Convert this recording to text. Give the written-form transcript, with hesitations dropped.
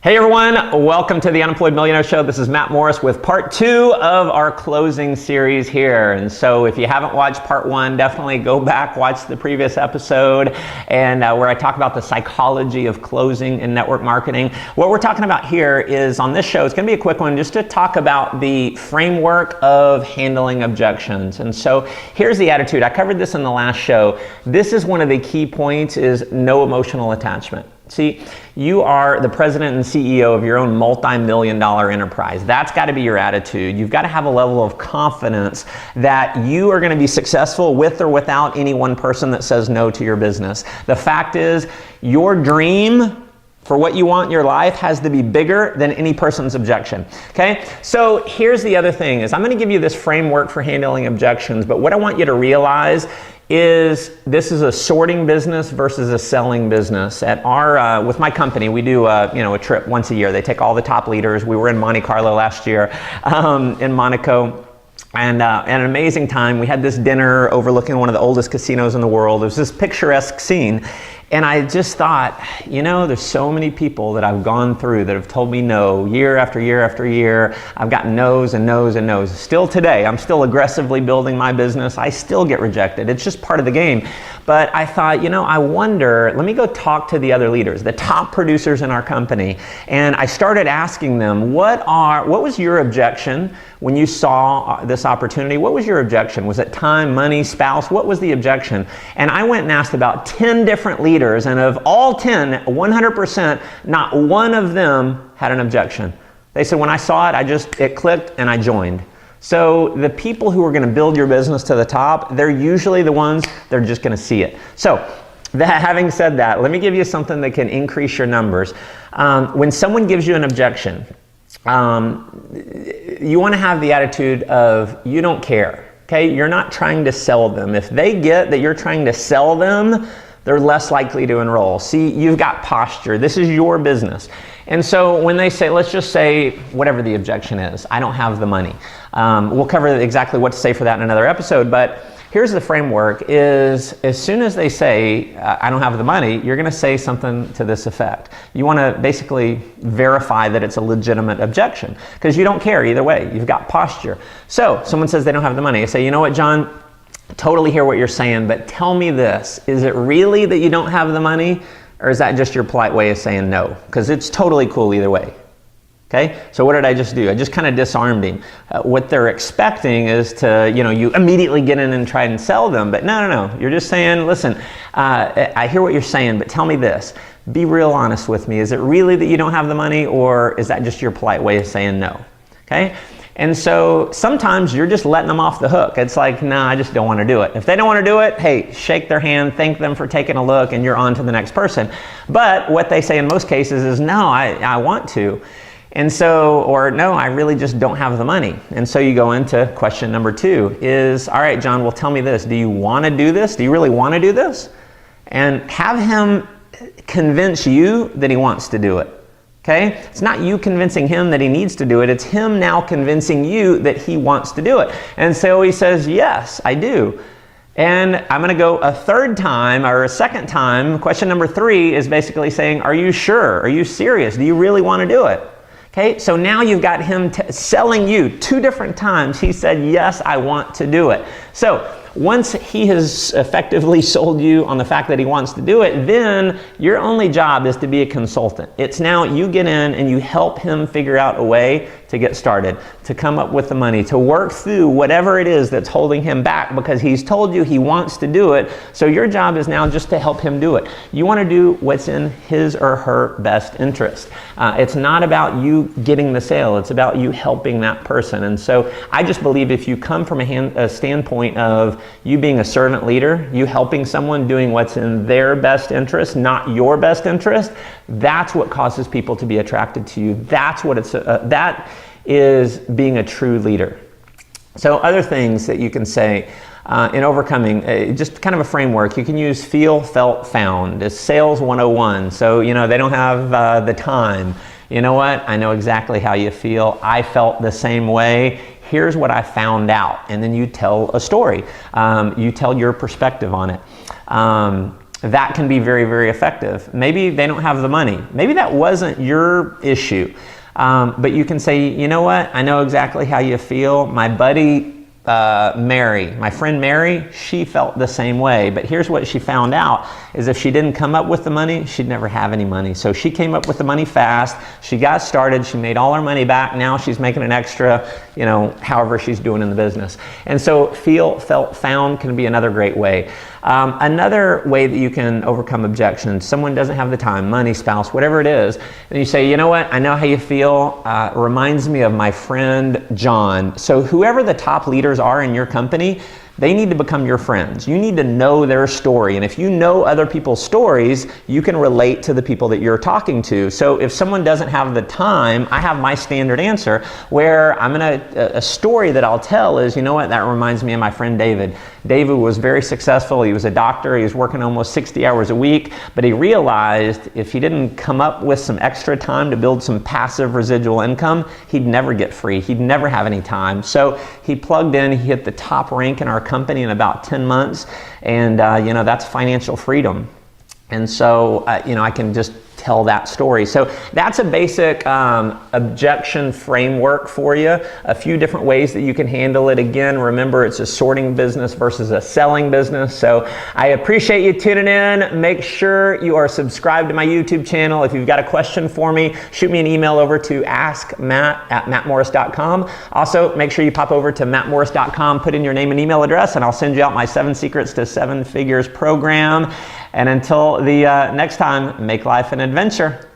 Hey everyone, welcome to the Unemployed Millionaire Show. This is Matt Morris with part 2 of our closing series here. And so if you haven't watched part 1, definitely go back, watch the previous episode and where I talk about the psychology of closing and network marketing. What we're talking about here is on this show, it's going to be a quick one just to talk about the framework of handling objections. And so here's the attitude. I covered this in the last show. This is one of the key points is no emotional attachment. See, you are the president and CEO of your own multi-million-dollar enterprise. That's got to be your attitude. You've got to have a level of confidence that you are going to be successful with or without any one person that says no to your business. The fact is, your dream for what you want in your life has to be bigger than any person's objection. Okay? So here's the other thing is I'm going to give you this framework for handling objections, but what I want you to realize is this is a sorting business versus a selling business. At our with my company, we do a trip once a year. They take all the top leaders. We were in Monte Carlo last year, in Monaco. And an amazing time. We had this dinner overlooking one of the oldest casinos in the world. It was this picturesque scene. And I just thought, there's so many people that I've gone through that have told me no year after year after year. I've gotten no's and no's and no's. Still today, I'm still aggressively building my business. I still get rejected. It's just part of the game. But I thought, I wonder, let me go talk to the other leaders, the top producers in our company. And I started asking them, what was your objection when you saw this opportunity? What was your objection? Was it time, money, spouse? What was the objection? And I went and asked about 10 different leaders, and of all 10, 100%, not one of them had an objection. They said, when I saw it, it clicked and I joined. So the people who are going to build your business to the top, they're usually the ones, they're just going to see it. So having said that, let me give you something that can increase your numbers. When someone gives you an objection, you want to have the attitude of you don't care. Okay? You're not trying to sell them. If they get that you're trying to sell them, they're less likely to enroll. See, you've got posture. This is your business. And so when they say, let's just say whatever the objection is, I don't have the money. We'll cover exactly what to say for that in another episode, but here's the framework is as soon as they say, I don't have the money, you're going to say something to this effect. You want to basically verify that it's a legitimate objection because you don't care either way. You've got posture. So someone says they don't have the money. I say, you know what, John? Totally hear what you're saying, but tell me this. Is it really that you don't have the money, or is that just your polite way of saying no? Because it's totally cool either way. Okay? So what did I just do? I just kind of disarmed him. What they're expecting is to, you immediately get in and try and sell them, but no. You're just saying, listen, I hear what you're saying, but tell me this. Be real honest with me. Is it really that you don't have the money, or is that just your polite way of saying no? Okay? And so sometimes you're just letting them off the hook. It's like, no, I just don't want to do it. If they don't want to do it, hey, shake their hand, thank them for taking a look, and you're on to the next person. But what they say in most cases is, no, I want to. And so, or no, I really just don't have the money. And so you go into question number 2 is, all right, John, well, tell me this. Do you want to do this? Do you really want to do this? And have him convince you that he wants to do it. Okay? It's not you convincing him that he needs to do it. It's him now convincing you that he wants to do it. And so he says, yes, I do. And I'm going to go a third time or a second time. Question number 3 is basically saying, are you sure? Are you serious? Do you really want to do it? Okay? So now you've got him selling you 2 different times. He said, yes, I want to do it. So once he has effectively sold you on the fact that he wants to do it, then your only job is to be a consultant. It's now you get in and you help him figure out a way to get started, to come up with the money, to work through whatever it is that's holding him back because he's told you he wants to do it. So your job is now just to help him do it. You want to do what's in his or her best interest. It's not about you getting the sale. It's about you helping that person. And so I just believe if you come from a standpoint of you being a servant leader, you helping someone doing what's in their best interest, not your best interest, that's what causes people to be attracted to you. That's what that is being a true leader. So other things that you can say in overcoming, just kind of a framework, you can use feel, felt, found. It's sales 101. So, they don't have the time. You know what? I know exactly how you feel. I felt the same way. Here's what I found out. And then you tell a story. You tell your perspective on it. that can be very, very effective. Maybe they don't have the money. Maybe that wasn't your issue. But you can say, you know what? I know exactly how you feel. My buddy Mary, my friend Mary, she felt the same way. But here's what she found out, is if she didn't come up with the money, she'd never have any money. So she came up with the money fast. She got started. She made all her money back. Now she's making an extra, you know, however she's doing in the business. And so feel, felt, found can be another great way. Another way that you can overcome objections, someone doesn't have the time, money, spouse, whatever it is, and you say, you know what, I know how you feel. It reminds me of my friend John. So whoever the top leaders are in your company, they need to become your friends. You need to know their story. And if you know other people's stories, you can relate to the people that you're talking to. So if someone doesn't have the time, I have my standard answer where a story that I'll tell is, you know what, that reminds me of my friend David. David was very successful. He was a doctor. He was working almost 60 hours a week, but he realized if he didn't come up with some extra time to build some passive residual income, he'd never get free. He'd never have any time. So he plugged in, he hit the top rank in our company in about 10 months, and you know, that's financial freedom. And so you know, I can just tell that story. So that's a basic objection framework for you. A few different ways that you can handle it. Again, remember, it's a sorting business versus a selling business. So I appreciate you tuning in. Make sure you are subscribed to my YouTube channel. If you've got a question for me, shoot me an email over to askmatt@mattmorris.com. Also, make sure you pop over to mattmorris.com, put in your name and email address, and I'll send you out my 7 Secrets to 7 Figures program. And until the next time, make life an adventure.